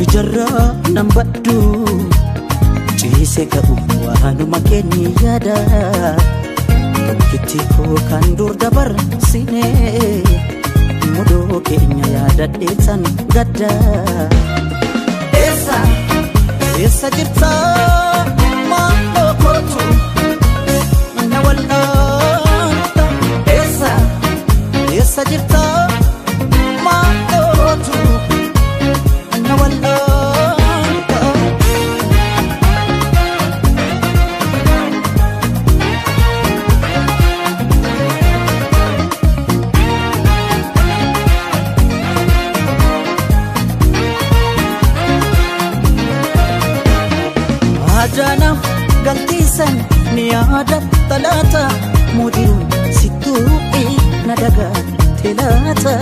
ijarraa nan baddu ciise ka'u waanuma keenya yaada tokkitti koo kan dur dabarsine mudoo keenya yaadadheetan gadda eessa jirta maaloo kootu na wal'aanta eessa jirta maaloo kootu na wal'aanta Ajanam galtisan ni ada talata mudirun situi nadaga telata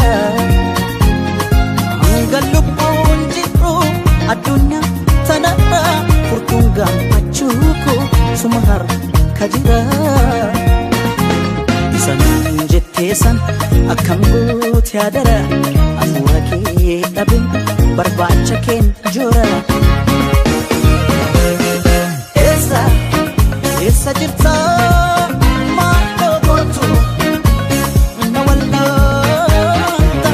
Angalupun jiru adunya tanara furtunggam acuku sumahar kajira Sanan jettesan akkam gooti adara afura kee dhabin barbaacha keen jora Eessa jirta maaloo kootu na wal'aanta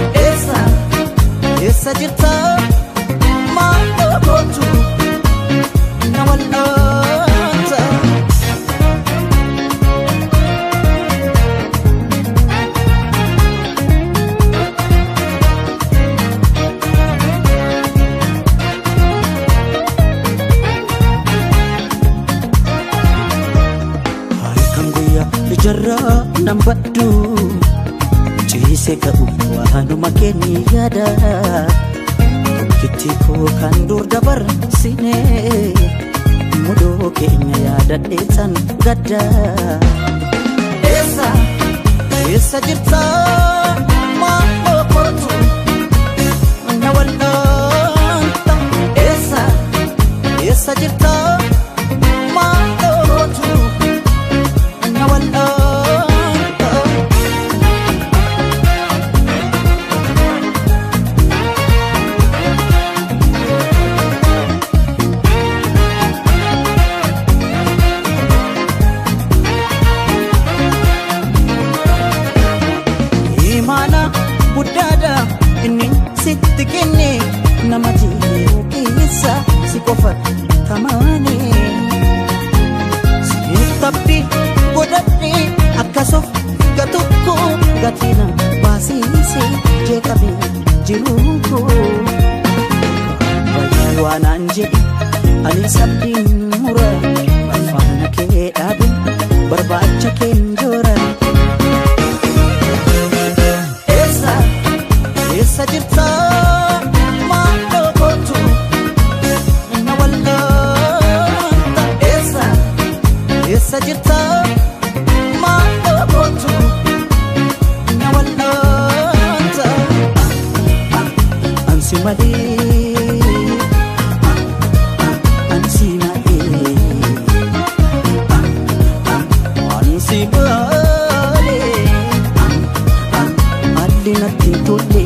eessa jirta maaloo kootu na wal'aanta ijarraa nan baddu ciise ka'u waanuma keenya yaada tokkitti koo kan dur dabarsine mudoo keenya yaadadheetan gadda eessa jirta maaloo kootu na wal'aanta eessa jirta maaloo kootu na wal'aanta Imana guddaadha inni sitti kenne nama jiru keessa si qofa tamaane Sitabbi godhadhe akkasuuf gatukko gatina baasiise jeeqabe jiruunko Baay'ee waanaan jedhi ani sabdiin mura afaana kee dhaabe barbaacha keen joora Eessa jirta maaloo kootu na wal'aanta eessa jirta maaloo kootu na wal'aanta Ansi malee ansi malee ansi malee alli natti tolle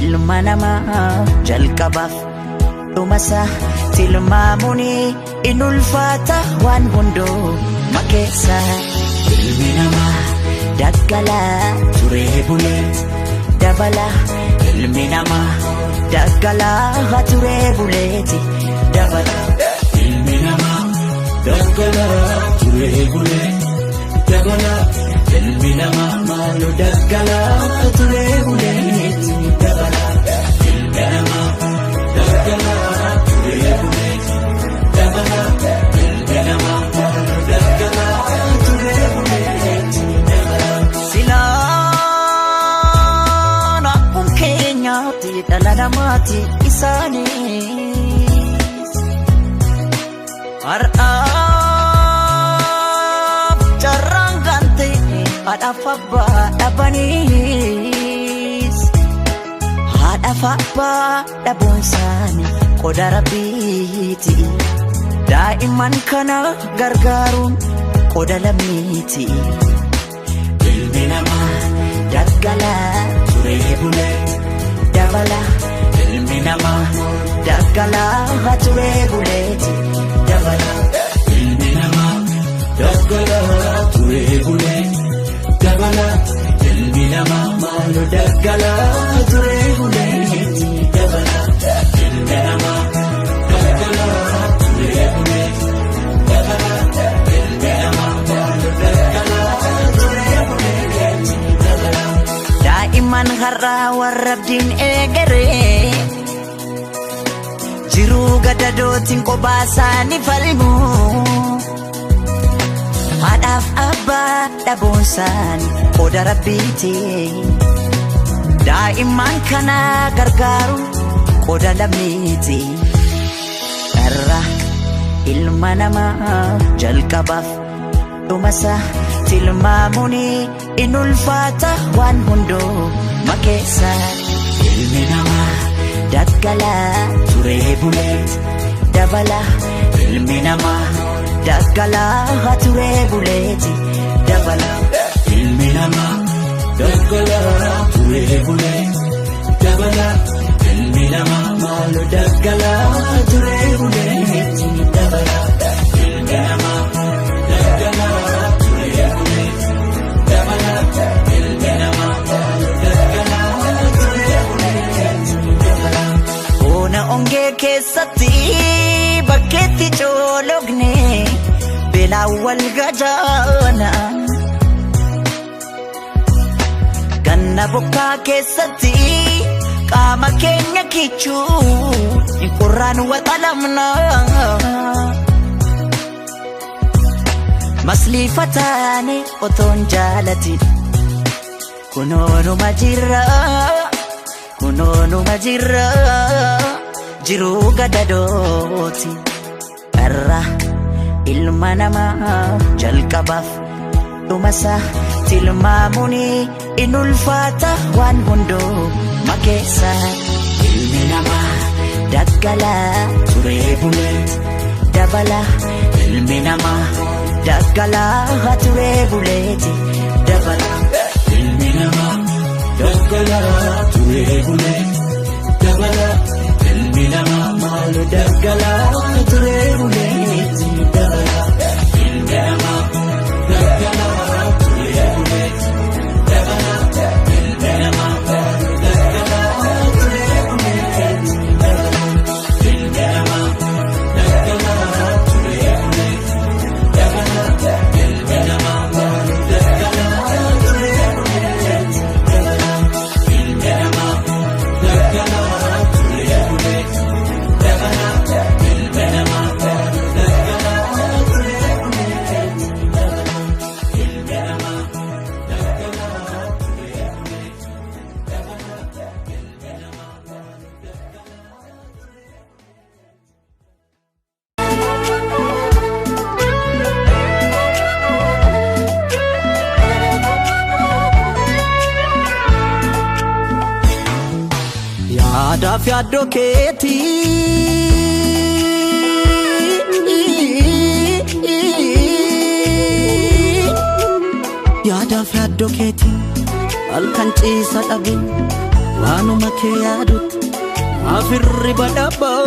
ilma namaa jalqabaaf dhumasa tilmaamuni in ulfaata waan hundoo makeessa ilmi namaa daggala turee bulee dabala ilmi namaa daggala turee buleeti dabala ilmi namaa daggala ture bule dabala ilmi namaa maalu daggala ture bule dabala ilmi namaa daggala ture bule dabala ilmi namaa maalu daggala ture bule dabala silana unkenya ti dalana mati isani Arab jarang ganti ada faba dabanis ada faba dabonsani kodara biti daiman kana gargarun kodala miti ilmi nama daggala ture bule dabala ilmi nama daggala ture bule dabala ilmi namaa daggala ture bule dabala ilmi namaa maalu daggala ture bule dabala ilmi namaa daggala ture bule dabala ilmi namaa maalu daggala ture bule dabala daiman har'a warrabdiin eegere jiru gadadootiin qobaasani falmu haadhaaf abbaa dhaboonsani qooda rabbiiti daa'imman kana gargaaru qooda lammiiti irra ilma namaa jalqabaaf dhumasa tilmaamuni in ulfaata waan hundoo makeessa ilmi namaa daggala ture bule dabala ilmi namaa daggala ture bule dabala ilmi namaa daggala ture bule dabala ilmi namaa maalu daggala ture bule dabala ilmi namaa daggala ture bule dabala ilmi namaa maalu daggala ture bule dabala ona onge keessatti bakkeetti coologne belaa wal gajaana ganna bokkaa keessatti qaama keenya kichuu hin qurraan waxalamna masliifataane otoon jaalatin kunoonuma jirra jiru gadadooti irra ilma namaa jalqabaaf dhumasa tilmaamuni in ulfaata waan hundoo makeessa ilmi namaa daggala ture bule dabala ilmi namaa daggala ture bule dabala ilmi namaa daggala ture bule dabala ilmi namaa maalu daggala ture bule dabala ilmi namaa daggala ture bule dabala ilmi namaa maalu daggala ture bule dabala ilmi namaa daggala ture bule dabala ilmi namaa maalu daggala ture bule dabala ilmi namaa daggala yaadaaf yaaddoo keetii halkan ciisa dhabe waanuma kee yaadutti afirri badhabaa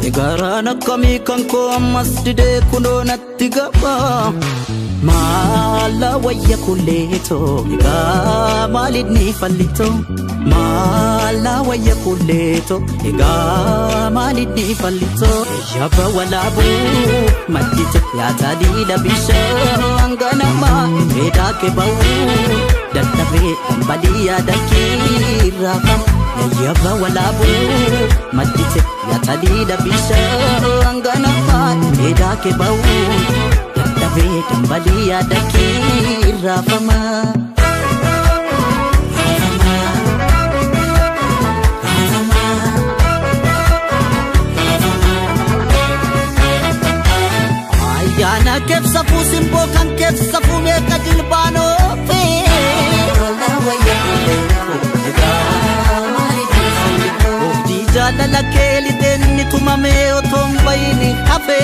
eegaraan akkamii kan koo ammas didee kunoo natti gabaa maala wayya kulleetoo egaa maalidni fallitoo Mala wayya kulleeto egaa maalidni fallito yaba walaabu maddite yaatadila bishaan ganama edaake ba'u dadhabee badiyaa dakiirraafam yaba walaabu maddite yaatadila bishaan ganama edaake ba'u dadhabee badiyaa dakiirraafama. Yana kef safu simbo kan kef safu me kadil bano fe la waya ega mari di jala keli denni tumame otombaini hafe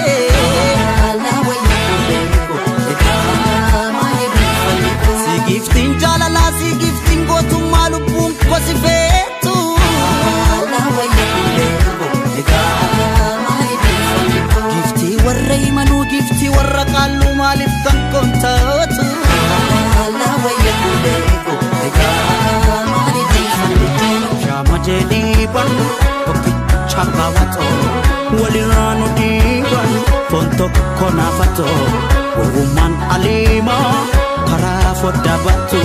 la waya ega mari si giftin jala la si giftin go tumalu bum kosifetu la waya ega warray manu gifti warra qallu malif kan kontatu la wayya kuleko ega mali difalito shama jeli ban okki chagawato waliranu diban fonto konafato woman alima kara fodabatu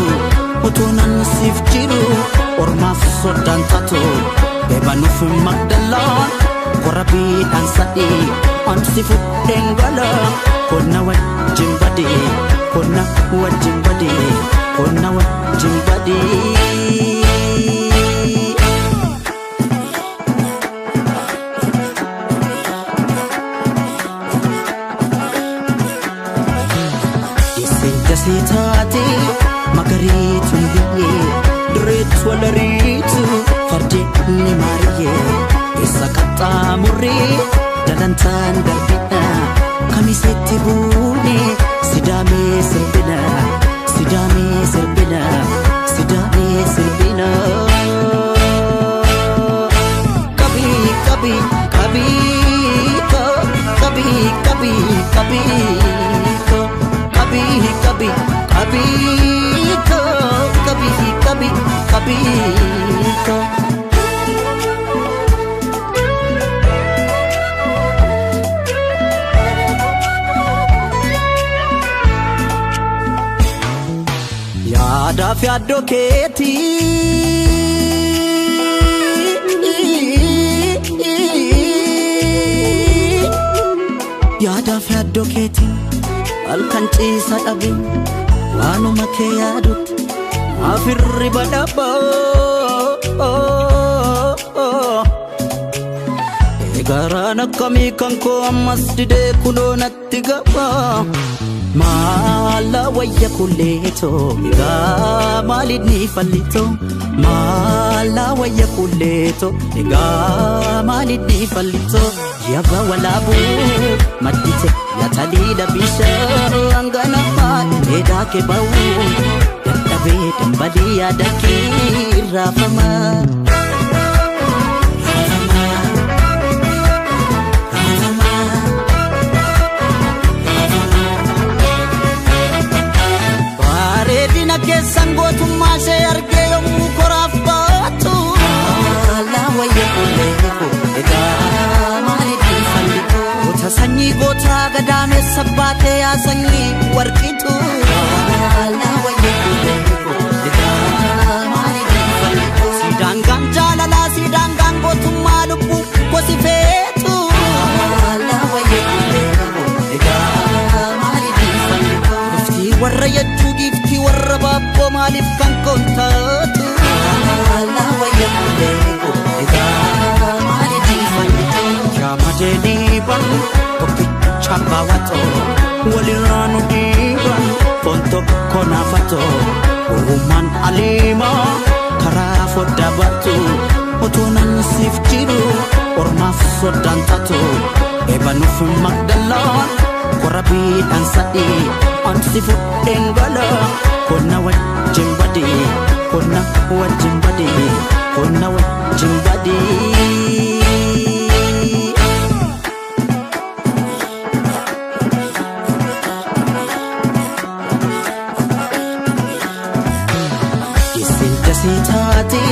utunan sifjiru orma sodantatu bebanu fi magdalan korabi dan sadi amsi fudeng gala kona wajin badi kona wajin badi kona wajin badi isi jasitati magari tumbiye dret walaritu fardi ni mariye isa kata muri dalantan darbina kami setibuni sidame serbina sidame serbina sidame serbina kabi kabi kabi ko kabi kabi kabi ko kabi kabi kabi ko kabi kabi kabi ko Dafi adoketi ya dafi adoketi alkanti sadabi wanu make yadut afirri badaba egarana kami kanko masjide kunonatti gaba Mala wayya kulleeto ega maalidni fallito Mala wayya kulleeto ega maalidni fallito yaba walaabu maddite yaatadila bishaan ganama edaake ba'u dadhabee badiyaa dakiirraafama. Sangotu mashe arge yomu korafatu la wayya kuleko ega mali difalito gota sanyi gota gadame sabbate ya sanyi warqitu la wayya kuleko ega mali difalito sidangan jalala sidangan gotu malubu kosifetu la wayya kuleko ega mali difalito ifti warra yajugi warra babbo malif kan kontatu la wayya kuleko ega mali difalito shama jeli ban okki chagawato waliranu diban fonto konafato woman alima kara fodabatu utunan sifjiru orma sodantatu ebanu fi magdalan korabi dan sadi amsi fudeng gala kona wajin badi kona wajin badi kona wajin badi isin jasitati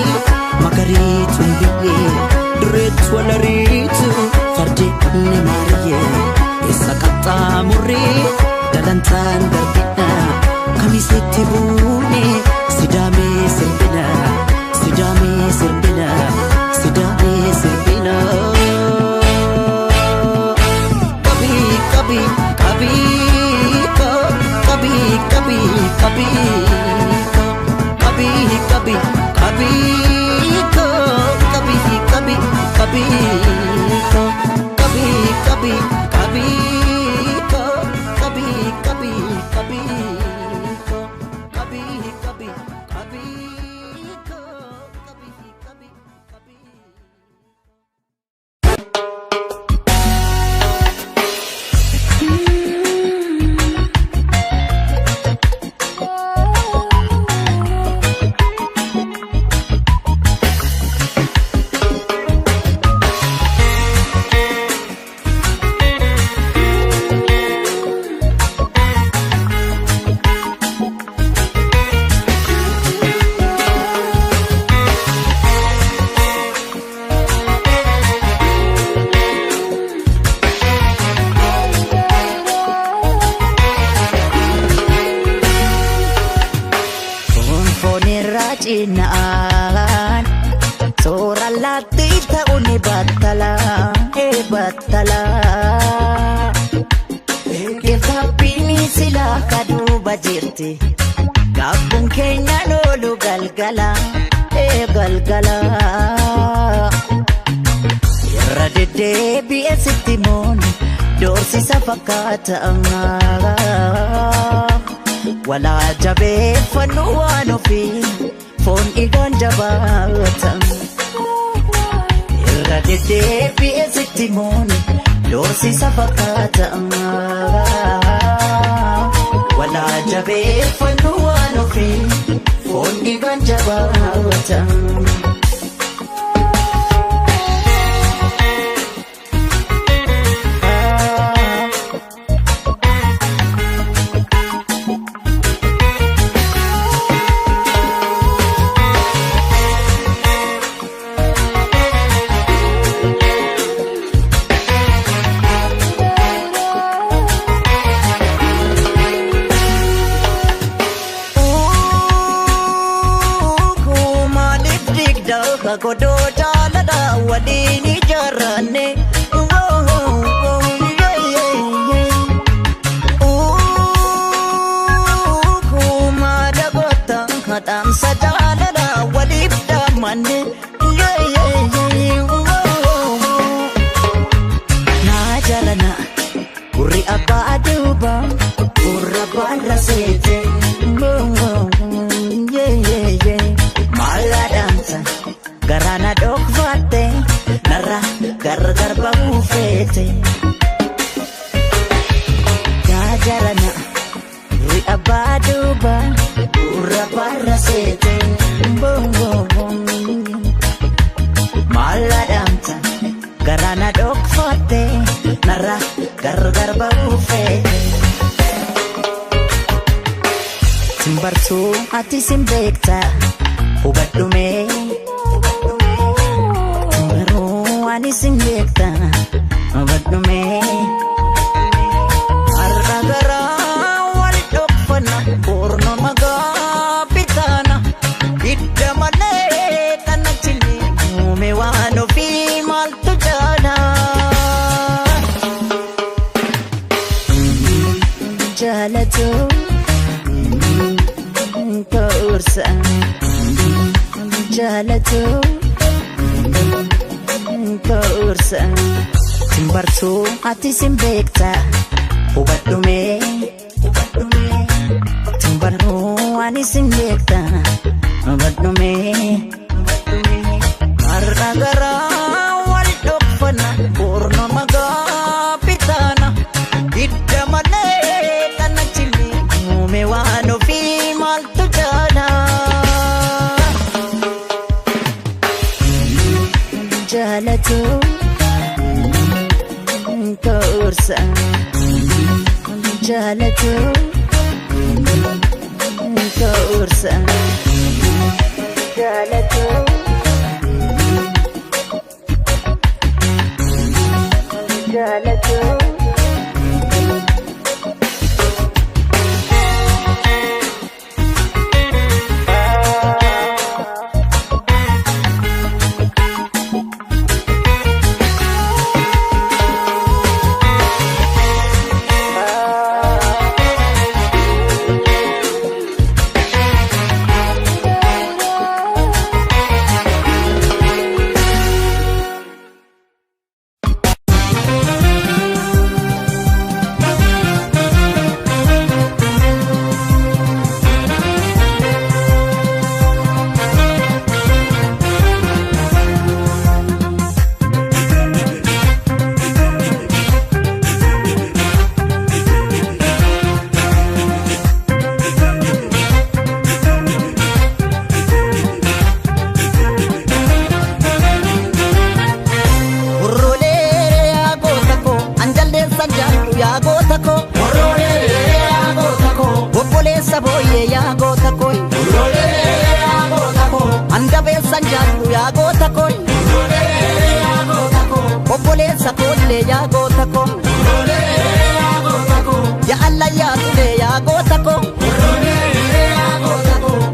battala Eegefabbiini silaa kaduuba jirti Gaabbuun keenya loolu galgala galgala Irra deddeebi'e sitti mooni doorsisa fakkaata Walaa jabeeffannu waan ofii foon dhiigaan jabaata Irra deddeebi'e sitti mooni doorsisa fakkaata Walaa jabeeffannu waan ofii foon dhiigaan jabaata Godoo jaalala waliin ijaarranne Kuma dagoota haadhaamsa jaalala waliif dhammanne Naa jalana gurri abbaa duuba gurra baarra seete Maalaadhaamsa Garana dhokfatte narra gargar bahuufeete Jaajarana ri'a baaduuba urra barra seete Maalaadhaamta garana dhokfatte narra gargar bahuufeete Simbarsuu ati simbeekta hubadhumee Ani sinjekta abaddume Arragara wal dhokfanna Orma magaa bitana Hidda malee kana chini Uume waan ofii maaltu jaala Jaalatu Kaursa Jaalatu Kaursa Simbarsuu ati simbeekta hubadhume Simbaruu ani simbeekta hubadhume Arragara wal dhokfanna Orma magaa bitana Hidda malee kana chini Uume waan ofii maaltu jaala Jaalatu Kaursa Jaalatu Kaursa Jaalatu Jaalatu obboleessa koollee yaa goota ko yaa Allah yaa tulee yaa goota ko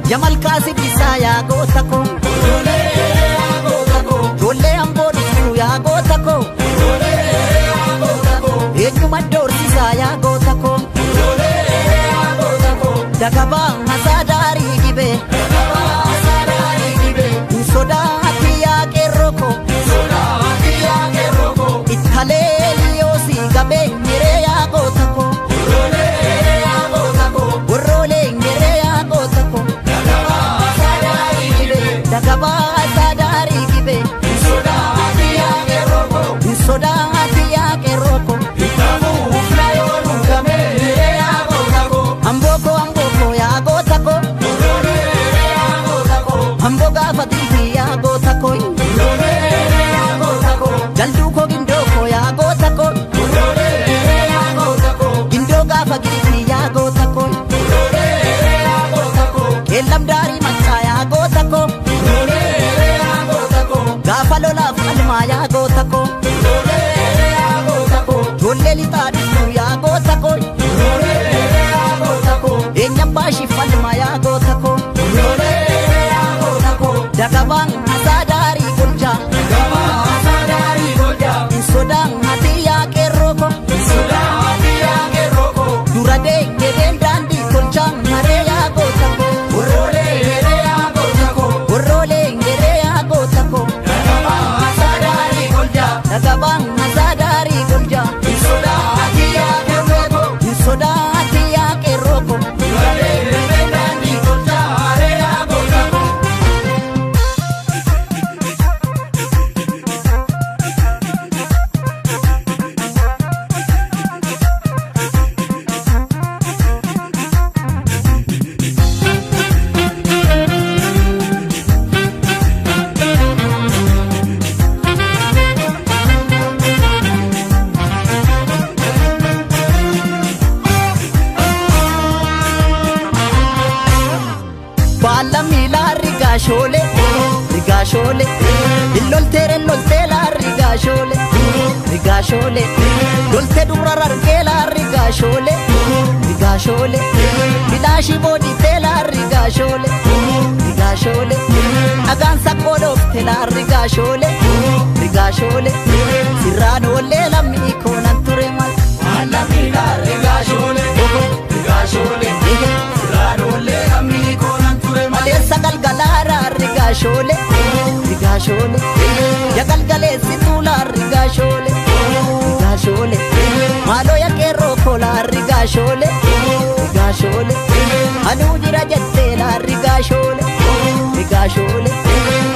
yaa malkaa sibbisaa yaa goota ko ijoollee amboo dhufuu yaa goota ko dagabaan hasaadaarii gibee sodaati yaa qeerroko ittalee liyoosii gabee nyeree yaa gootako warroolee nyeree yaa gootako dagabaa hasaadaarii gibee sodaati yaa qeerroko amboko yaa gootako ambo gaafa diitii yaa gootako jalduu koo gindoo koo yaa gootako gindoo gaafa giitii yaa gootako qeellam daarii maccaa yaa gootako gaafa lolaaf qalmaa yaa gootako ijoollee lixaa dhuftuu yaa gootako eenyam baashiif falmaa yaa gootako dagabaan hasaadaarii goljaa sodaan hatii yaa qeerroko dura deegdeen daandii golchaan haree yaa gootako warroolee nyeree yaa gootako dagabaan hasaadaarii goljaa sodaati yaa qeerroko rigaashoolee illolteere loltee laa rigaashoolee loltee dura rargee laa rigaashoolee bilaashii booditee laa rigaashoolee dhagaan saqqoo dhoofte laa rigaashoolee sirraan oollee lammii koonan ture mal lammii laa rigaashoolee sirraan oollee lammii koonan ture mal maleessa galgalaaraa rigaashoolee ya galgaleessituu laa rigaashoolee maaloo ya qeerroo koo laa rigaashoolee anuu jira jettee laa rigaashoolee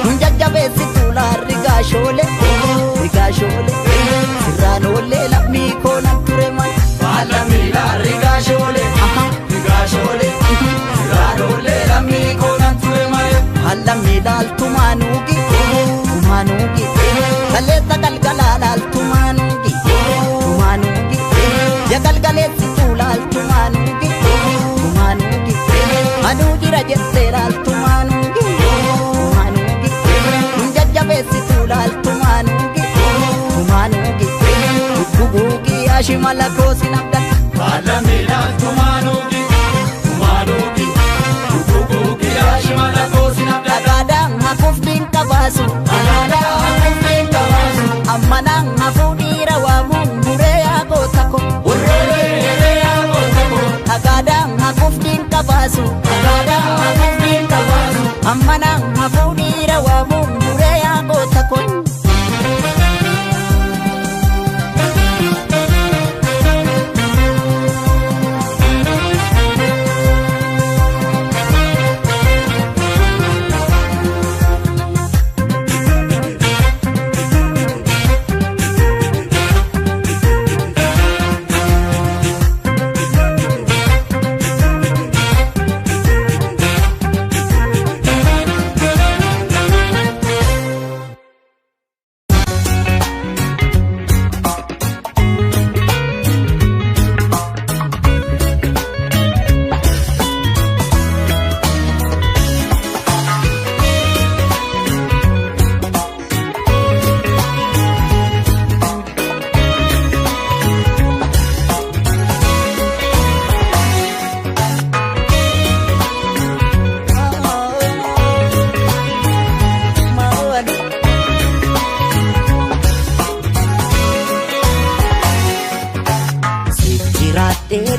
nun jajjabeessituu laa rigaashoolee sirraan oollee lammii koonan ture mal lammii laa rigaashoolee sirraan oollee lammii koonan ture mal lammii laaltumaanuugi kaleessa galgalaa laaltumaanuugi ya galgaleessituu laaltumaanuugi anuu jira jettee laaltumaanuugi nun jajjabeessituu laaltumaanuugi guguugi ashimala koosin abdan lammii laaltumaanuugi guguugi ashimala koosin abdan dhagaadhaan hafuuf diinqa baasu ammanaan hafuu dhiira waamuun muree yaa gootako dhagaadhaan hafuuf diinqa baasu ammanaan hafuu dhiira waamuun muree yaa gootako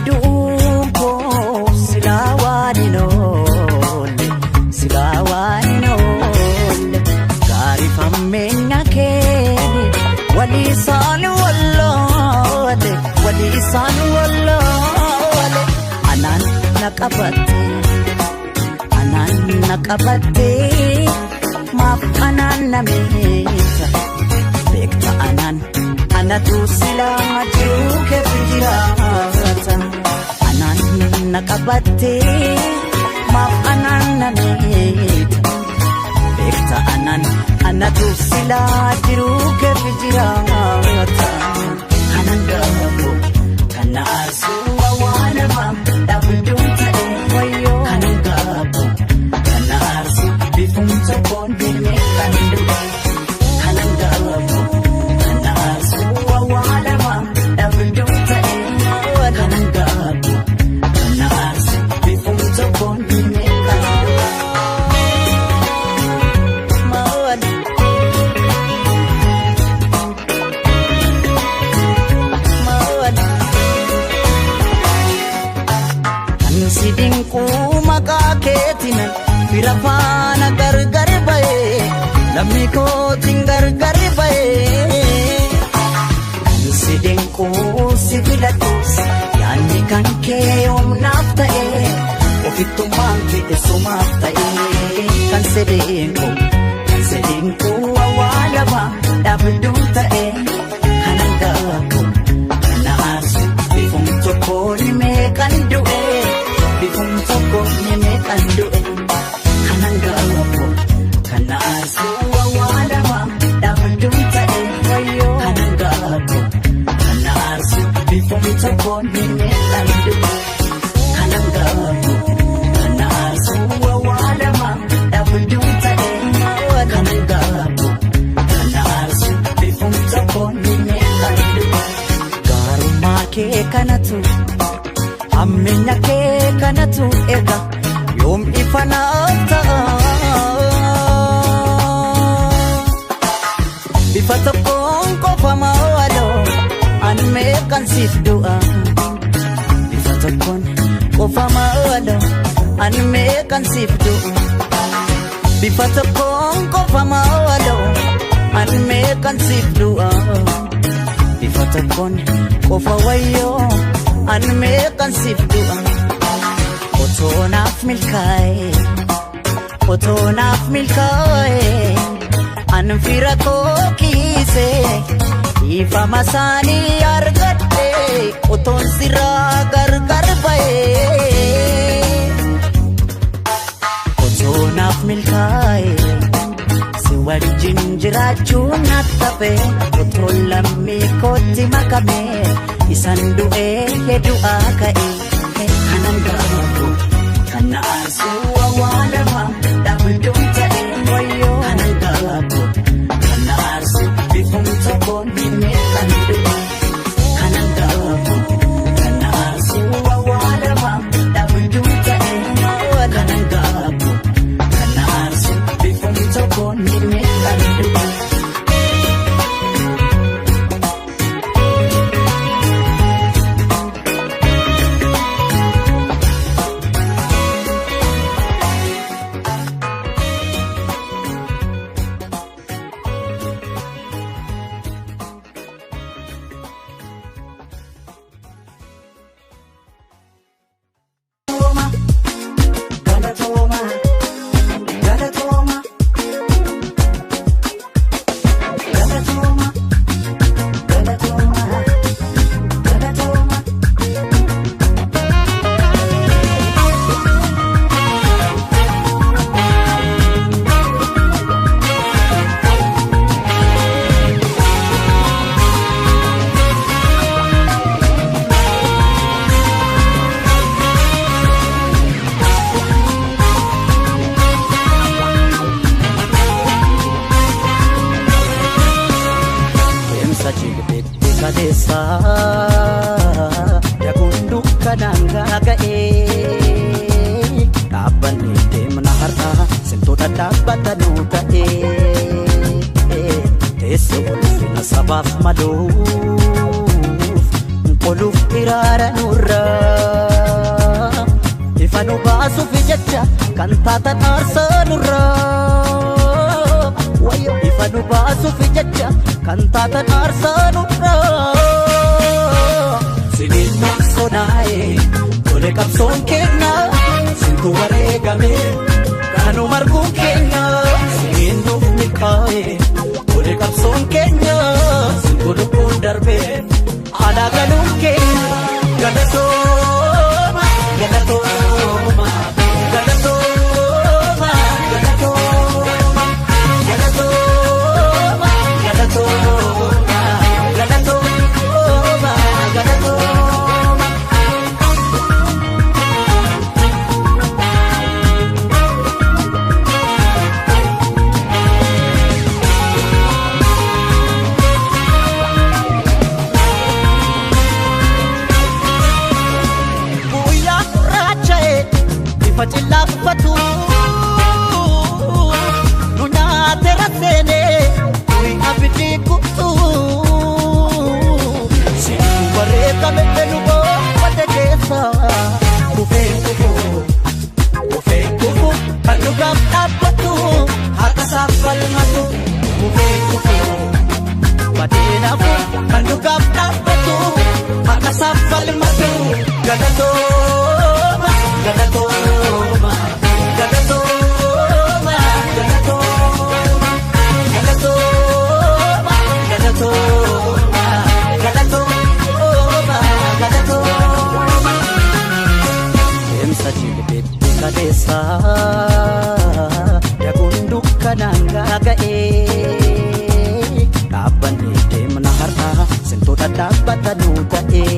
Du'uun koo silaa qabatte anaan na qabatte maaf anaan na meeta beekta anaan anatu silaa jiru keef jiraata anaan na qabatte maaf anaan na meeta beekta anaan anatu silaa jiru keef jiraata anaan gaafu kana arsuu awwaalama dhabduun ta'e wayyoo anaan gaafu kana arsuu bifuun tokkoon deemee kan du'e anaan gaafu kana arsuu awwaalama dhabduun ta'e anaan gaafu kana arsuu bifuun tokkoon deemee kan du'e. Sidinku maqaa keetinan fira faana gargar ba'ee lammi kootiin gargar ba'ee sidinku si filadhuus yaanni kan kee yoomnaaf ta'ee ofittummaan fedhesumaaf ta'ee kan sedinku awwaalama dhabduun ta'ee kanan gaafu kana aarsu bifuun tokkoon meeqan du'e. Bifuun tokkoon meeqan du'e kanan gaafu kana arsuu awwaalama dhabduun ta'e wayyoo kanan gaafu kana arsuu bifuun tokkoon meeqan du'e kanan gaafu kana arsuu awwaalama dhabduun ta'e kanan gaafu kana arsuu bifuun tokkoon meeqan du'e gaarummaa kee kanatu. Ammenya kee kanatu eega yoom ifa naaf ta'a bifa tokkoon qofa maaloo an meeqan siif du'a bifa tokkoon qofa maaloo an meeqan siif du'a bifa tokkoon qofa maaloo an meeqan siif du'a bifa tokkoon qofa wayyoo. An meeqan siif du'a otoo naaf milkaa'e an fira koo kiise ifama isaanii argadhe otoon sirraa gargar ba'e otoo naaf milkaa'e si wajjin jiraachuun naaf tafe otoo lammii kootti makame. Isan du'ee du'aa ka'e kanan gaafu kana arsuu awwaalama dhabduun ta'e wayyoo kanan gaafu kana arsuu bifuun tokkoon meeqan du'e kanan gaafu kana arsuu awwaalama dhabduun ta'e kanan gaafu kana arsuu bifuun tokkoon meeqan du'e. Dakuun dukkanaan gaaga'ee dhaabbanni deemna har'aa sintoota dhaabbatanuu ta'ee teessoo ulfina sabaaf maluuf qoluuf hiraara nurraa ifa nu baasuuf jecha kan taatan aarsaa nurraa wayyoo ifa nu baasuuf jecha kan taatan aarsaa nurraa. Siniin noksonaaye tole qabsoon kennaa alagaluun keenya galatooma galatooma galatooma galatooma galatooma galatooma galatooma galatooma. Facilaffatu nunyaate raseene kuri abiddi kutu situ bareekame belubo wate keessa kufee kufu kan dhugaaf dhaabbatu haqasaaf falmatu kufee kufu badeenaafu kan dhugaaf dhaabbatu haqasaaf falmatu galatooma galatooma galatooma galatooma galatooma galatooma galatooma galatooma. Deemsa jilbeetti kadeessa dakuun dukkanaan gaaga'ee dhaabbannee deemna har'aa sintoota dhaabbatanuu ta'ee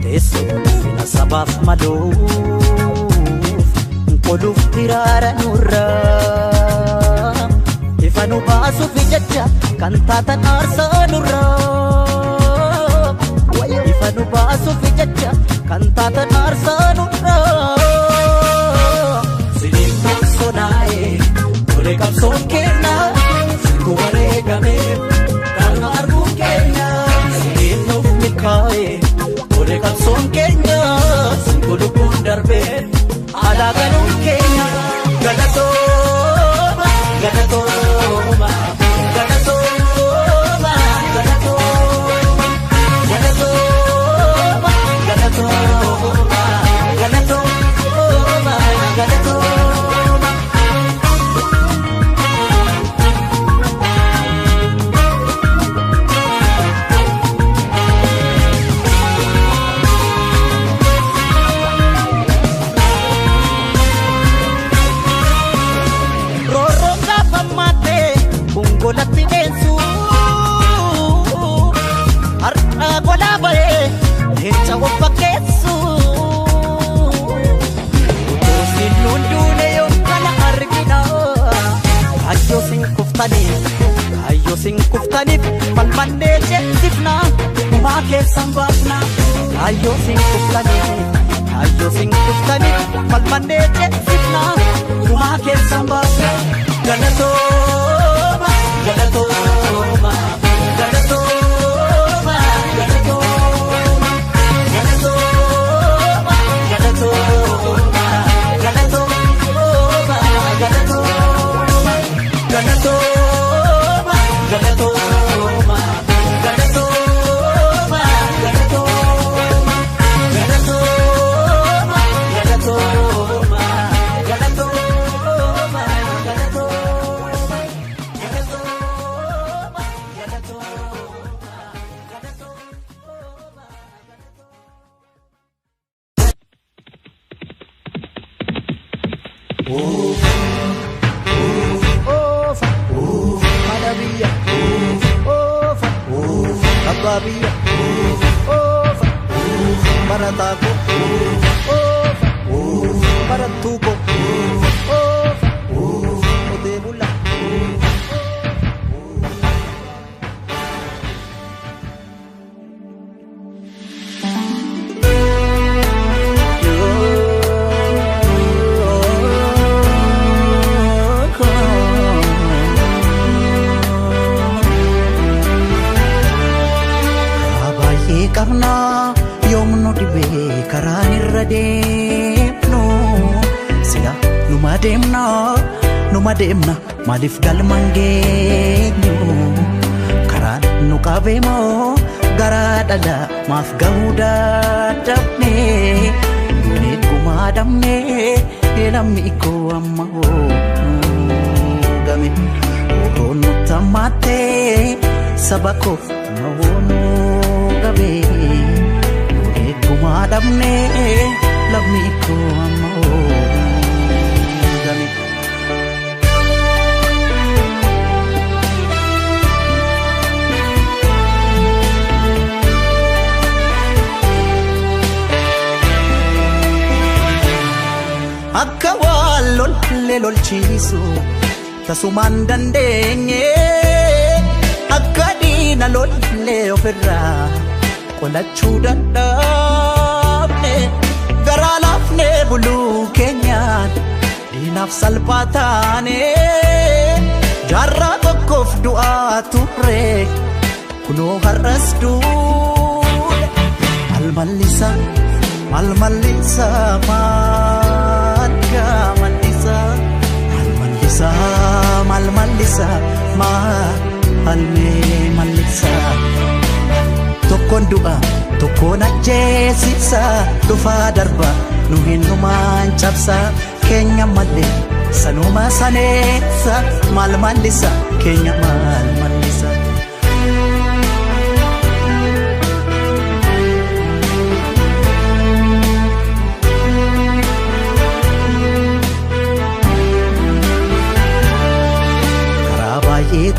teessuma sabaaf maluuf qoluuf hiraara nurraa ifa nu baasuuf jecha kan taatan aarsaa nurraa ifa nu baasuuf jecha kan taatan aarsaa nurraa siniin boqsonaa'ee tole qabsoon kennaa siku wareegamee kan arguun kennaa siniin nuuf milkaa'ee tole qabsoon kennaa siku lubbuun darbee alagaluun keenya galatooma galatooma galatooma galatooma galatooma galatooma galatooma galatooma. Golatti deensu har'a golaa ba'ee leenca wal fakkeessu utoo sinnuun duune yoo kana argina kaayyoo sin kuftaniif falmannee jeessifna dhumaa keessan baafna kaayyoo sin kuftaniif falmannee jeessifna dhumaa keessan baafna galatooma galatooma galatooma galatooma galatooma galatooma galatooma galatooma galatooma galatooma galatooma galatooma galatooma galatooma galatooma Madabia, Ababia, Barataco, Baratuco, Odebula. Qabna yoomnu dhibee karaan irra deemnu sila numa deemna maaliif galmaan geenyu karaan nu qabeemoo garaa dhala maaf gahuu dadhabne duuniin gumaa dhabne lammi koo amma game ooluu tammaatee saba koof mawoonuu. dhabne lammi koo amma oolame. Akka waan lolle lolchiisu tasumaan dandeenye akka diina lolle ofirraa qolachuu dadhabne garaa laafne buluu keenyaan diinaaf salphaa taane jaarraa tokkoof du'aa turre kunoo har'as duune malmallisa malmallisa malmallisa malmallisa tokkoon du'a tokkoon ajjeesisa dhufaa darba nu hinnumaan cabsa keenya malee sanuma saneessa malmallisa keenya malmallisa.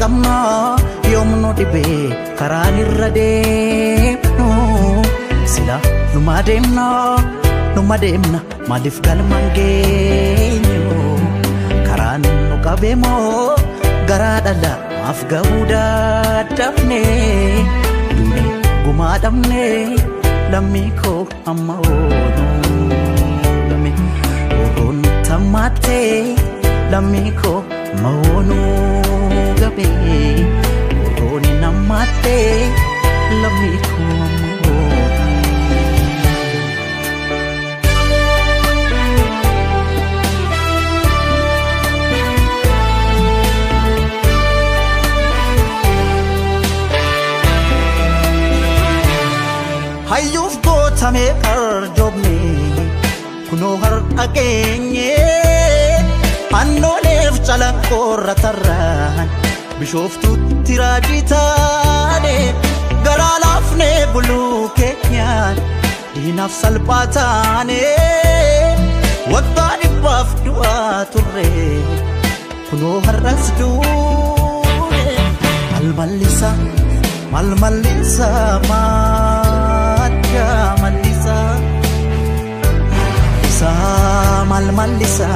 Kamna yoomnu dhibee karaan irra deemnu sila numa deemna maaliif galmaan geenyu karaan nu qabeemoo garaa dhala maaf gahuu dadhabne duune gumaa dhabne lammi koo amma oolame oroon tammaatte lammi koo amma gabe orooni namaatte lammi koo amma hayyuuf gootame arjoomne kunoo har'a geenye annooleef calanqoorra tarraan bishooftuutti raajii taane garaa laafne buluu keenyaan diinaaf salphaa taane waggaa dhibbaaf du'aa turre kunoo har'as duune malmallisa malmallisa malmallisa malmallisa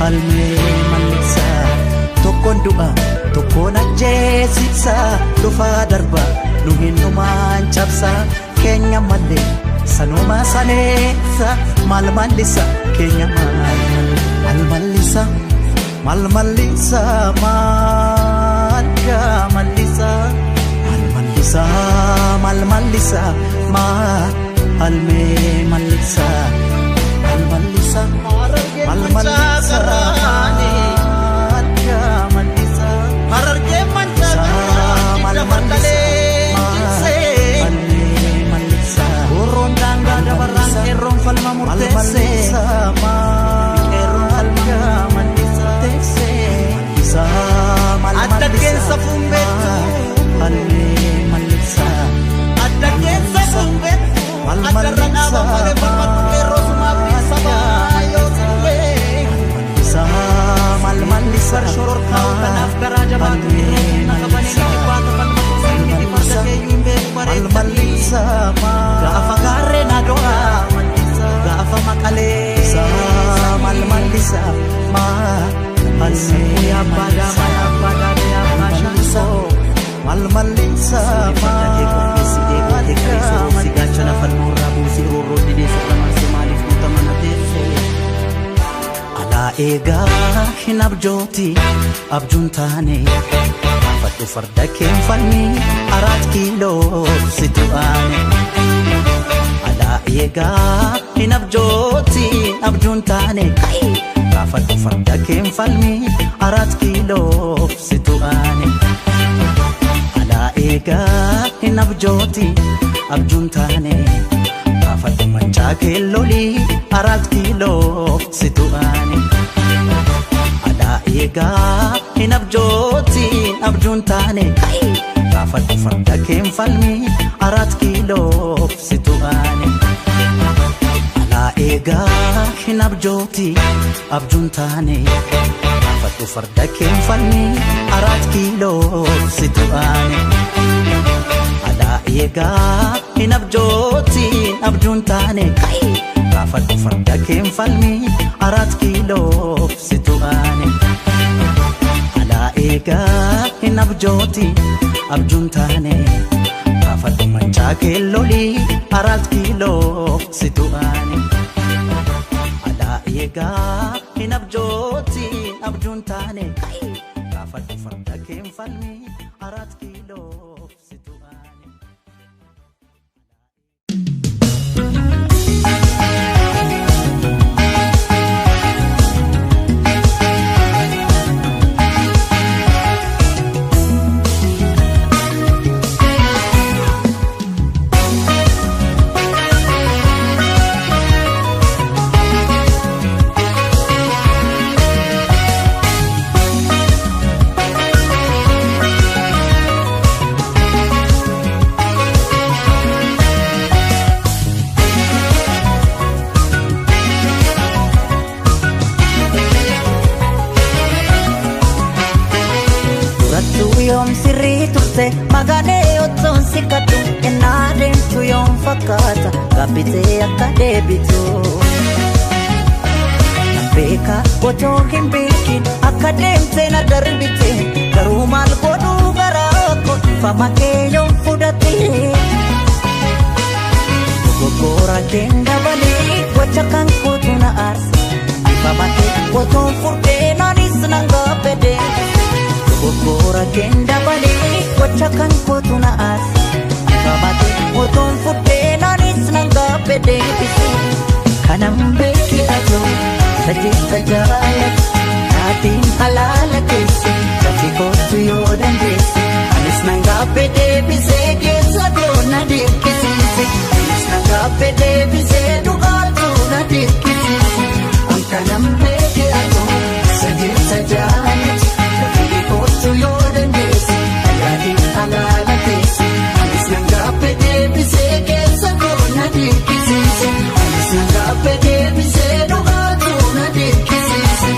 malmallisa tokkoon du'a tokkoon ajjeesisa dhufaa darba nu hinnumaan cabsa keenya malee sanuma saneessa malmallisa keenya malmallisa malmallisa malmallisa malmallisa malmallisa malmallisa malmallisa malmallisa falma murtese adda keessa fumbetu adda keessa fumbetu adda ranaba fare falma erosuma bisaba yosule malmallisa shoror kau kanaf garaja batu nakabani dibata falma singi dibata keyumbe pare malmallisa gafa garre na doa gafa makale malmallisa ya pada ya pasha malmallisa si gacana falmura busi roro di desa tamasi malif utamana ala ega hinabjoti abjuntane fatu farda kem falmi 4 kilo situane ala ega hinabjoti abjuntane fatu farda kem falmi 4 kilo situane ala ega hinabjoti abjuntane fatu mancha keloli 4 kilo situane ala ega hinabjoti abjuntane fatu farda kem falmi 4 kilo situane eegaa hin abjooti abjuun taane fadhu farda keenfanni 4 kiiloo situ aane alaa eegaa hin abjooti abjuun taane fadhu farda keenfanni 4 kiiloo situ aane alaa eegaa hin abjooti abjuun taane fadhu manchaa keelloli 4 kiiloo situ aane alaa eegaa hin abjooti abjuun taane fadhu farda keenfanni 4 kiiloo situ aane Yom sirri turte magane otson sikatu enadem tu yom fakata kapite akka debitu Nambeka koto kimbikin akka demte na darbite garumal kodu garako famake yom fudati Gogora kenda bali wachakan kotu na ars famake koto furde nanis nanga pede Gogora kenda bali wachakan kotu na as Famate oton fudde nanis nanga pede bisi Kanam beki ato sajita jalat Natin halala kesi Chafi kotu yodan desi Anis nanga pede bise Gesa gona dikisisi Anis nanga pede bise Dugatu na dikisisi Ang kanam beki ato sajita jalat to your desi ayadi alala desi anis nanga pede bise kesa gona dikisisi anis nanga pede bise doga tuna dikisisi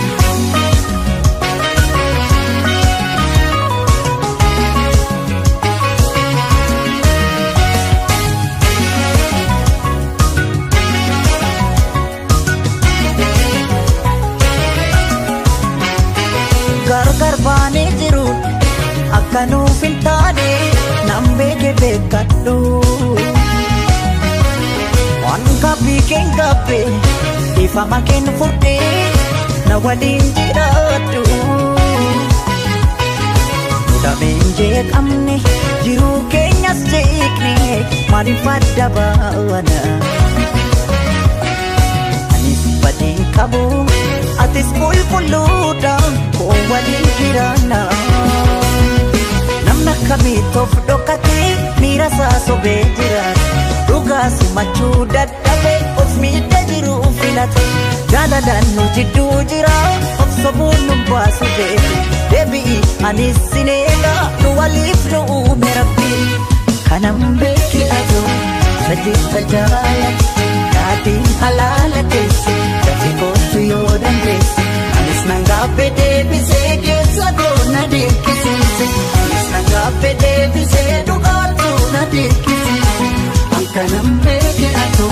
gar bane jiru akkanu filtane nambege bekaddu on kapi kengape ifa maken furde na wadin jiratu Damenje kamne jiru kenyas jekne marifadda bawana anis badin kabu atis pulpuluda ko wadin kirana namna kamitof dokati mirasa sobe jirat dugas machu daddabe of mida jiru filate jaladan nujidu jira of sobun basube debi anis sinega nu walif nu merabbi kanam beki ajo sajita jalat kati halala kesi kati kotu yodan desi anis nanga pede bise gesa gona dikisisi anis nanga pede bise dugatu na dikisisi ang kanam beki ajo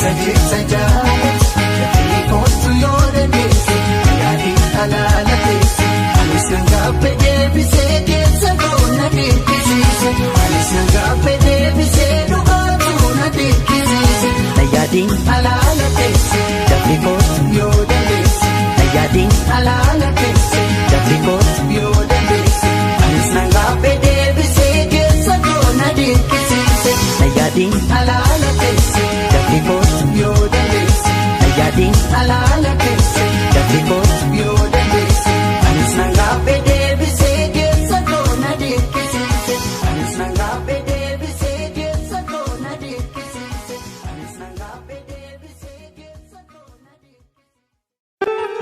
sajita jalat kati kotu yodan desi kati halala kesi anis nanga pede bise gesa gona dikisisi anis nanga pede bise dugatu na dikisisi Nayading alala kesi Dabi kotu yodan desi Nayading alala kesi Dabi kotu yodan desi Anis nanga pede bise gesa gona dikisisi Nayading alala kesi Dabi kotu yodan desi Nayading alala kesi Dabi kotu yodan desi Anis nanga pede bise gesa gona dikisisi Anis nanga pede bise gesa gona dikisisi Anis nanga pede bise gesa gona dikisisi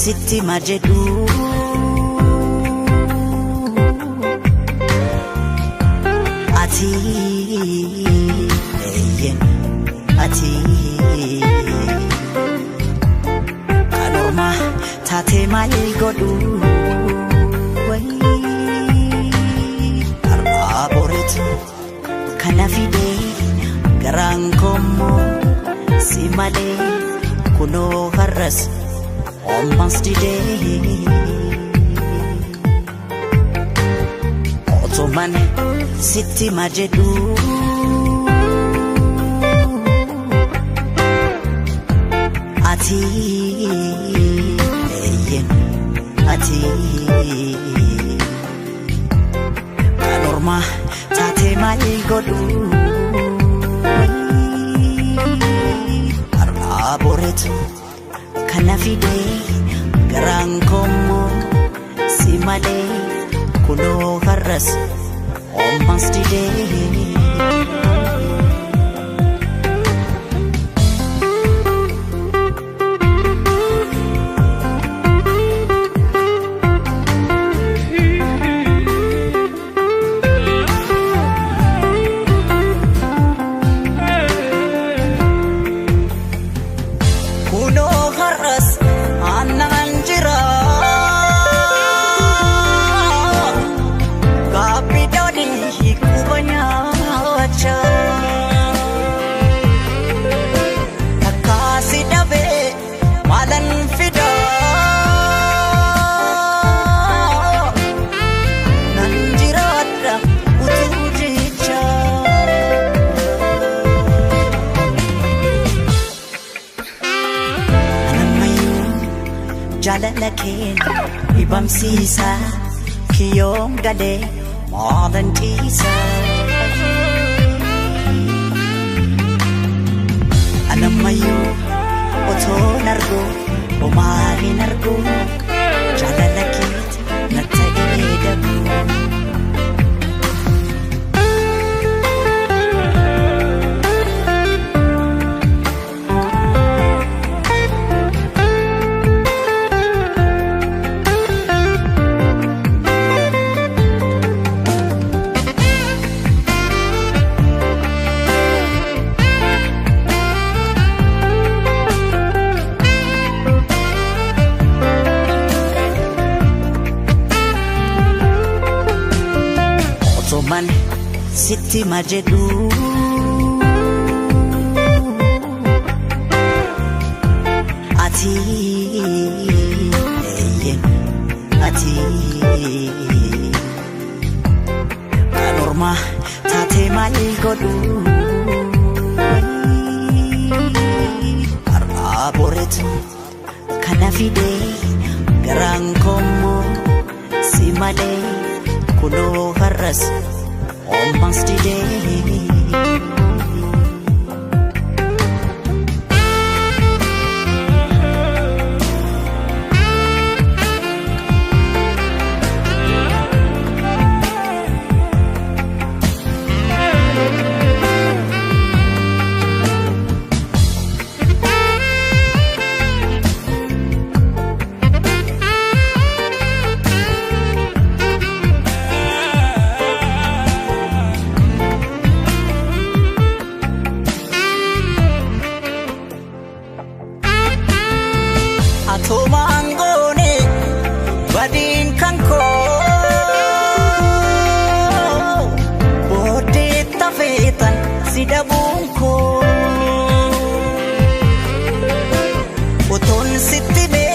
sitti majedhu ati eyyen ati kanorma taate maal godhu har'aa boreetu kana fidee garaan kommoo si malee kunoo har'as almost today otoman sitti majedhu ati eyyen ati kanorma taate maal godhu har'aa boreetu kana fidee garaan kommoo si malee kunoo har'as almost today jaalala keen dhibamsiisa kiyyoon galee moodan dhiisa anammayyuu otoon argu omaalin argu jaalala keeti na ta'ee dabu man sitti majedhu ati eyyen ati kanorma taate maal godhu har'aa boreetu kana fidee garaan kommoo si malee kunoo har'as almost today Tomangone badin kanko bode tafetan sidabunko oton sittibe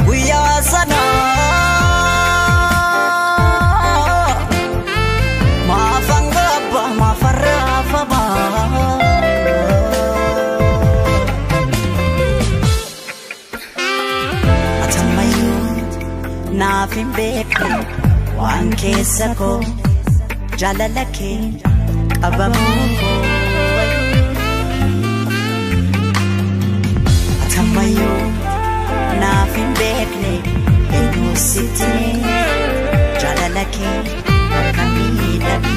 guya sana mafangaba mafarrafa ba naafin beekne waan keessa koo jaalala kee qabamuu koo atammayyuu naafin beekne eenyu sitti jaalala kee akka miidhagee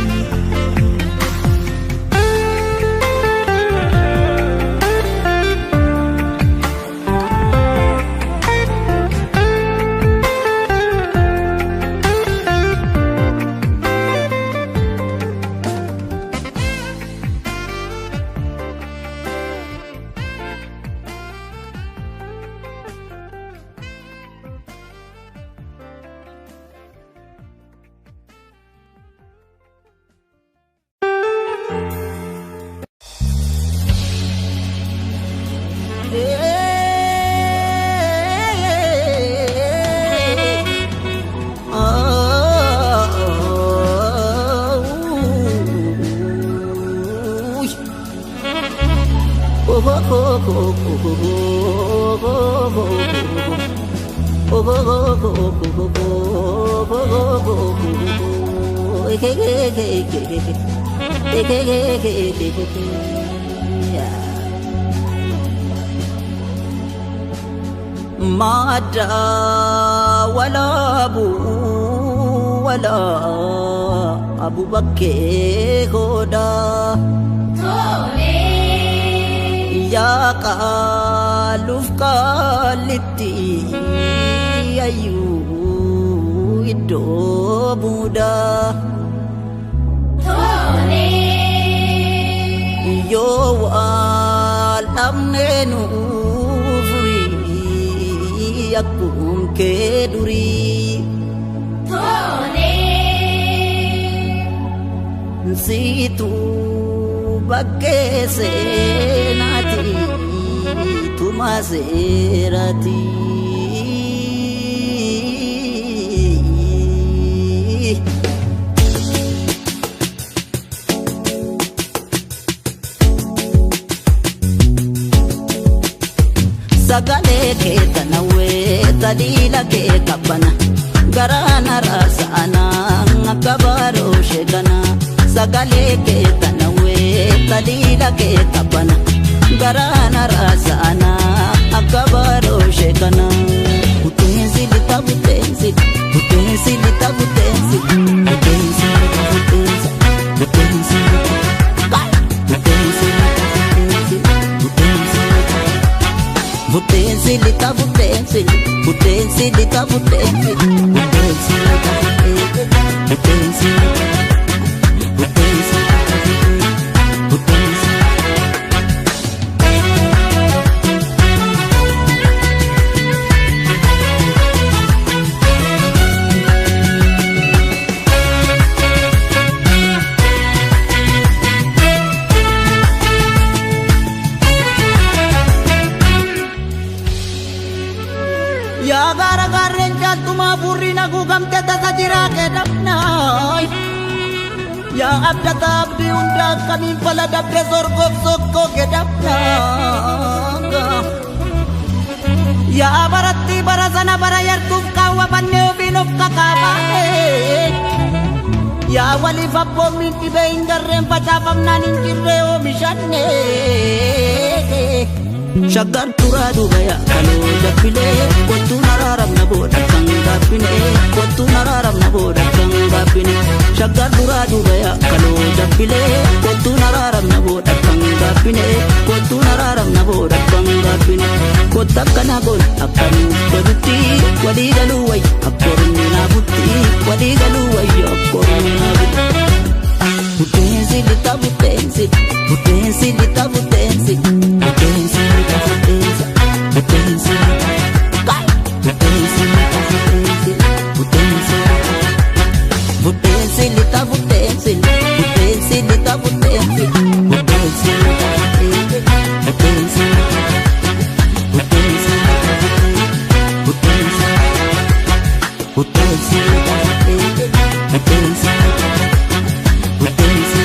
Mada wala abu bakke khoda thole ya qaluf qalitti ayu iddo buda thole yo wal amne nu Akum ke duri thole situ bakke se nati tuma serati sagale ke tanawe talila ke kabana garana rasana ngakabaro shegana sagale ke tanawe talila ke kabana garana rasana akabaro shegana utenzi litabutenzi utenzi litabutenzi utenzi utenzi utenzi Butensi lita butensi, butensi lita butensi, butensi lita butensi, butensi, butensi. Ya gara-gara jatuma burina gugamte tata jirake dapnai Ya abda tabdi unda kami pala dabde sorgok sokko ke dapnaga Ya barati barasana barayar kawa banne binok kakabane Ya wali fappo minti be ingarrem pacapam nanin kirreo mishanne Shagar turadu gaya kalau dapile Kotu nararam nabo datang dapine Kotu nararam nabo datang dapine Shagar turadu gaya kalau dapile Kotu nararam nabo datang dapine Kotu nararam nabo datang dapine Kota kanagol akan beruti Wadi galuway akorun nabuti Wadi galuway akorun nabuti Butensi lita butensi Butensi lita butensi Butensi lita butensi Butensi Butensi lita butensi Butensi Butensi lita butensi Butensi lita butensi Butensi lita butensi Butensi Butensi Butensi Butensi lita butensi Butensi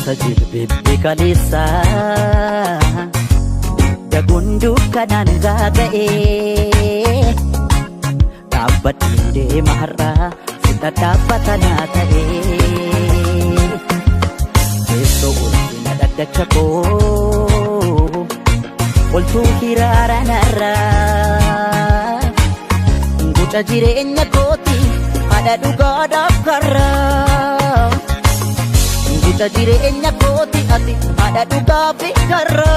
Sajibbi kalisa Dagundu kanan gagae Dapat ide mahara Sita dapat anatae Keso ulti nadadak chako Ultu hirara nara Nguca jireenya kooti Ada duga dafkara Kita jireenya kooti ati ada duga fikara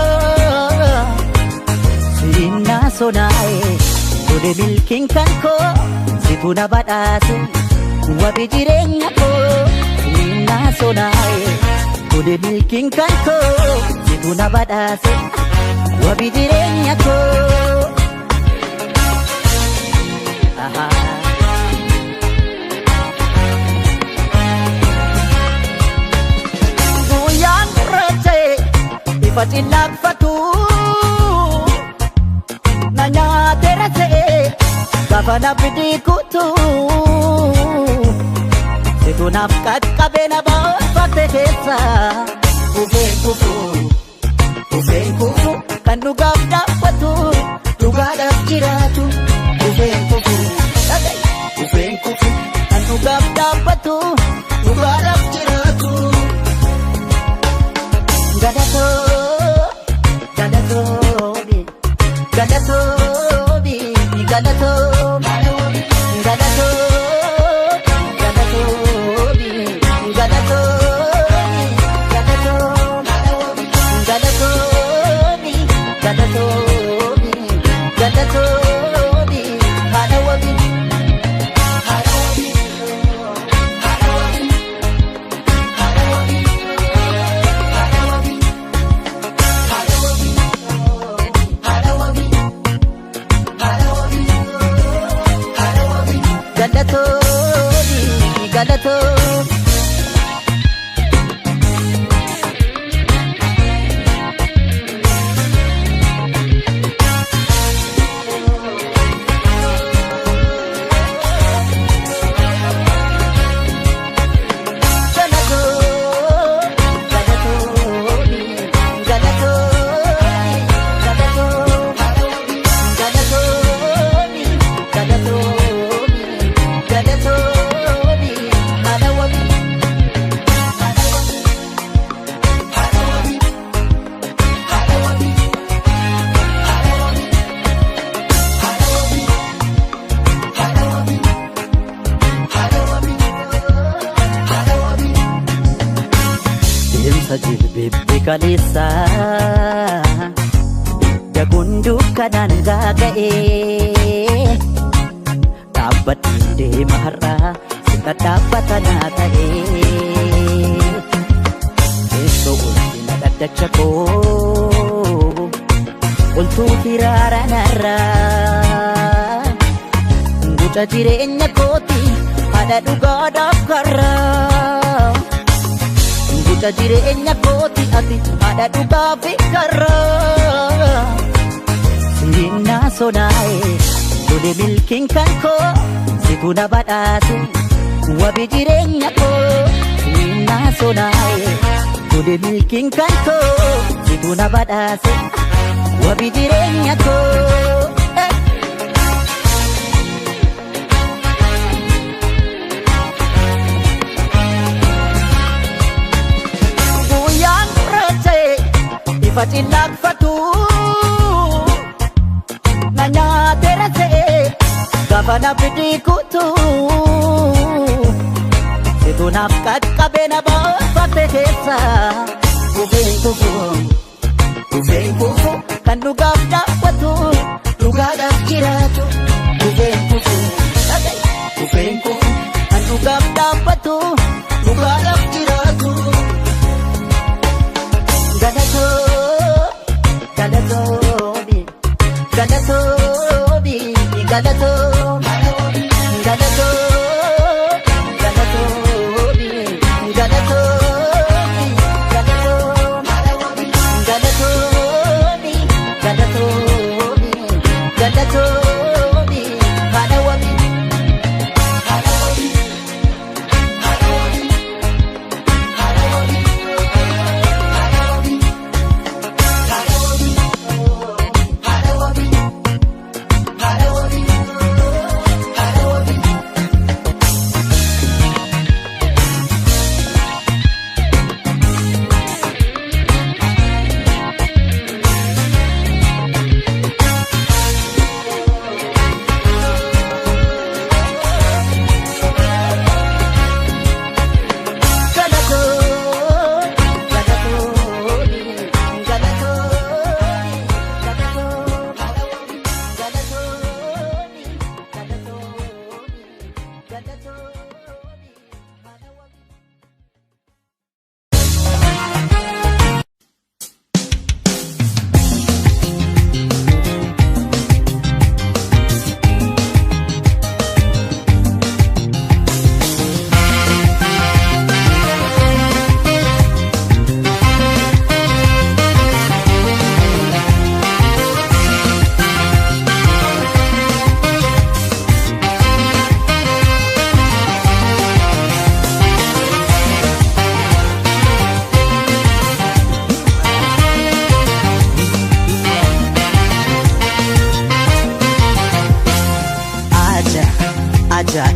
Sina sonae Kode milking kanko Sipuna badase Wabi jireenya ko Sina sonae kuni milkiin kan koo situ na badhaase wabii jireenya koo. Guyyaan gurraacha'e ifa cinaaqfatu na nyaateera se'e gaafa na bidii kutu situ naaf qaqqabee na baafate keessa ufeen kufu kan dhugaaf dhaabbatu dhugaadhaaf jiraatu ufeen kufu kan dhugaaf dhaabbatu dhugaadhaaf jiraatu. Galatoomi haadha wabii. Galatoomi. Deemsa jilbee kaleessa dakuun dukkanaan gaaga'ee dhaabbadhee deema har'aa sitta dhaabbata naa ta'ee teessoo ulfina dhaddacha koo oltuu firaara narraa guca jireenya kooti haadha dhugaadhaaf karraa. Guca jireenya kooti ati haadha dhugaaf karraa. Sinnaa sonaa'e kuni milkiin kan koo situ na badhaase wabii jireenya koo. Sinnaa sonaa'e kuni milkiin kan koo situ na badhaase wabii jireenya koo. Ifa cinaaqfatu na nyaateera se'e gaafa na bidii kutu situ naaf qaqqabee na baafate keessa ufeen kufu kan dhugaaf dhaabbatu dhugaadhaaf jiraatu ufeen kufu kan dhugaaf dhaabbatu dhugaadhaaf jiraatu. Galatoomi.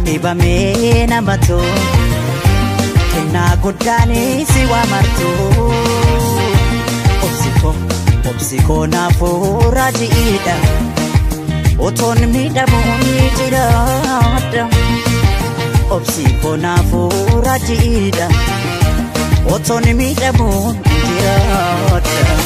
dhibamee namatu kennaa guddaanii si waamartu obsikoo naafuu raajiidha otoon miidhamuun jiraadha obsikoo naafuu raajiidha otoon miidhamuun jiraadha.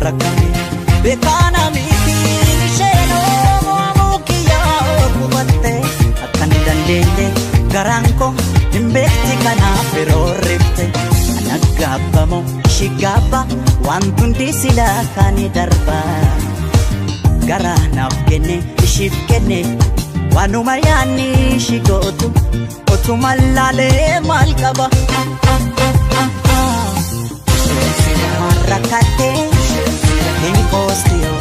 Rakami bekana miti sheno mukiya kubatte akan dandende garanko imbekti kana perorrifte anagabamo shigaba wantundi sila kani darba garana kenne shifkenne wanuma yani shigotu otumalale malkaba marakate Impostio,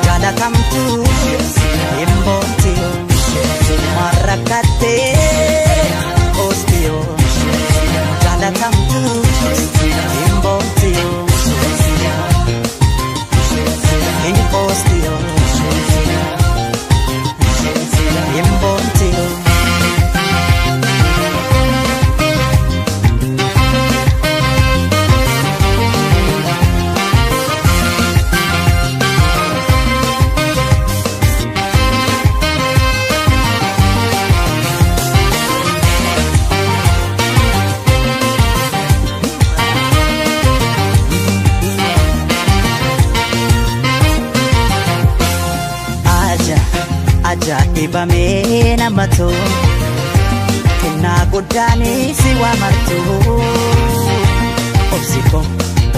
jala kamtu, imbostio, marakate, ostio, jala kamtu, imbostio, impostio, imbostio. Dhibamee namatu kennaa guddaanii si waamartu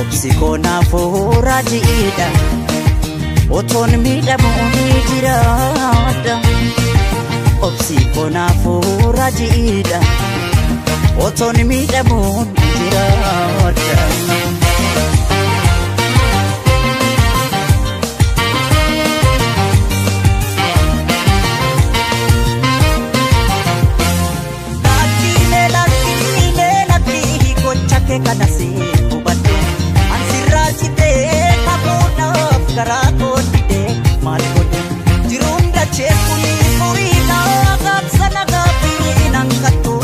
obsikoo naafuu raajiidha otoon miidhamuun jiraadha obsikoo naafuu raajiidha otoon miidhamuun jiraadha. Kanasi ubatu ansirajite kamunaaf karakootide maalikote jirunda cheekuni furiina gaabsana gaabii nankattu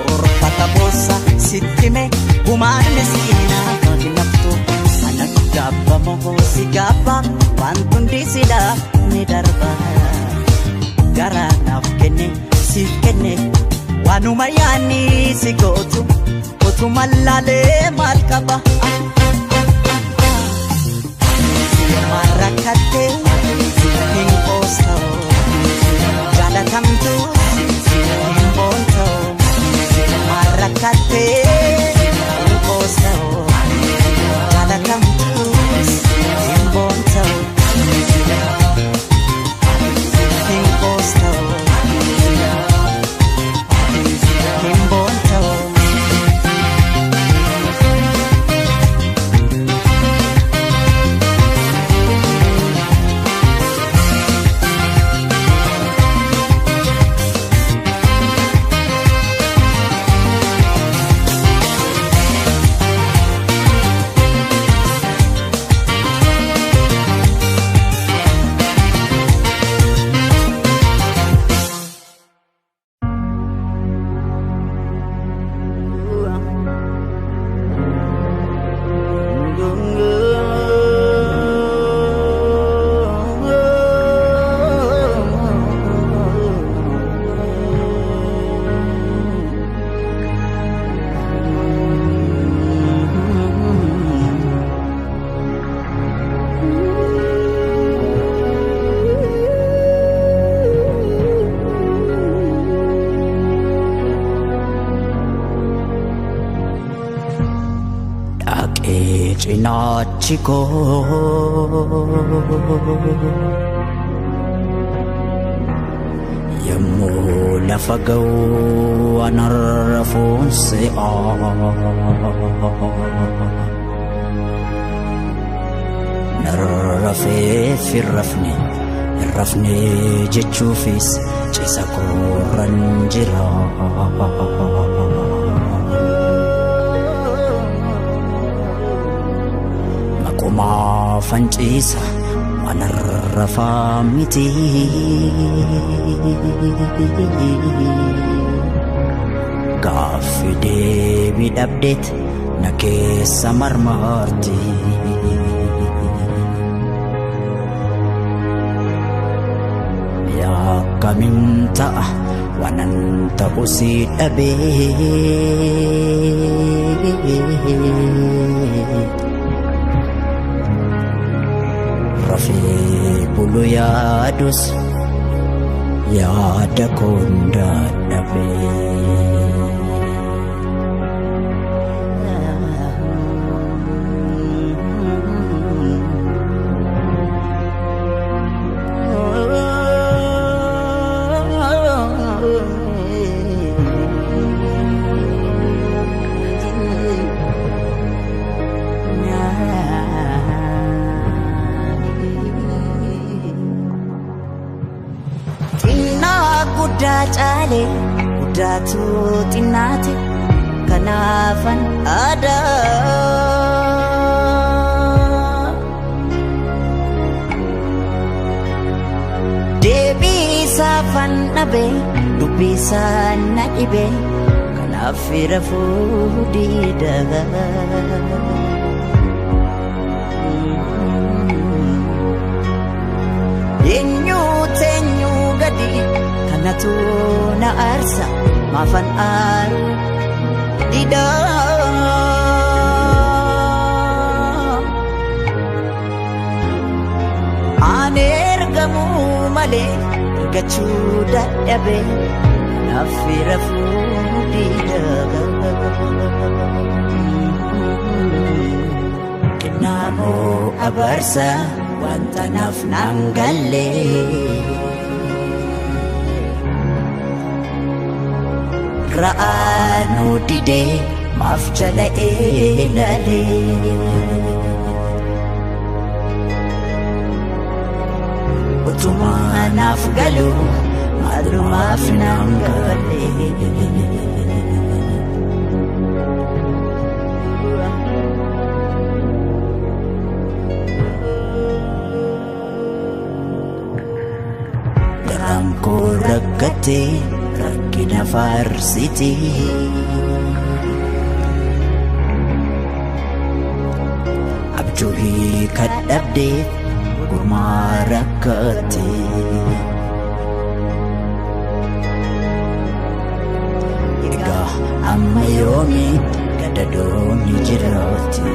orfata boossa sittime gumaan miskiina kaginaftu anaggaabbamoo si gaabba wantundi sida ni darba garaanaaf kenne siif kenne waanuma yaani si gootu otumalale malkaba marakate imposto jala kamtu imposto marakate imposto jala kamtu imposto imposto imposto. Cinaciko yemmu lafa ga'u anarrafuun se'a narrafeef hin rafne jechuufis ciisa koorran jira. Maqumaafan ciisa waan rafaa miti. Gaaffii deebii dhabdeet na keessa marmarti. Yaakamiin ta'a waanan ta'u si dhabee. Rafee bulu yaadus yaada koon dadhabee. Guddaa caalee guddaatu xinnaate kanaafan aadaa. Deebii isaafan dhabee dubbii isaa na dhibee kanaaf rafuu diida. Eenyu gadi kanatu na aarsa maafan aaru dida. Ani ergamuu malee ergachuu dadhabee kanaaf rafuu dida. Kennaamoo abarsa wanta naaf naan galle. Ra'aanu didee maaf jala ilalee. Utuma naaf galu maalumaaf naan galle. Garaan koo rakkatee rakkina faarsiti. Abjuu kadhabdee gurmaa rakkate. Egaa amma yoomi gadadoonni jiraate.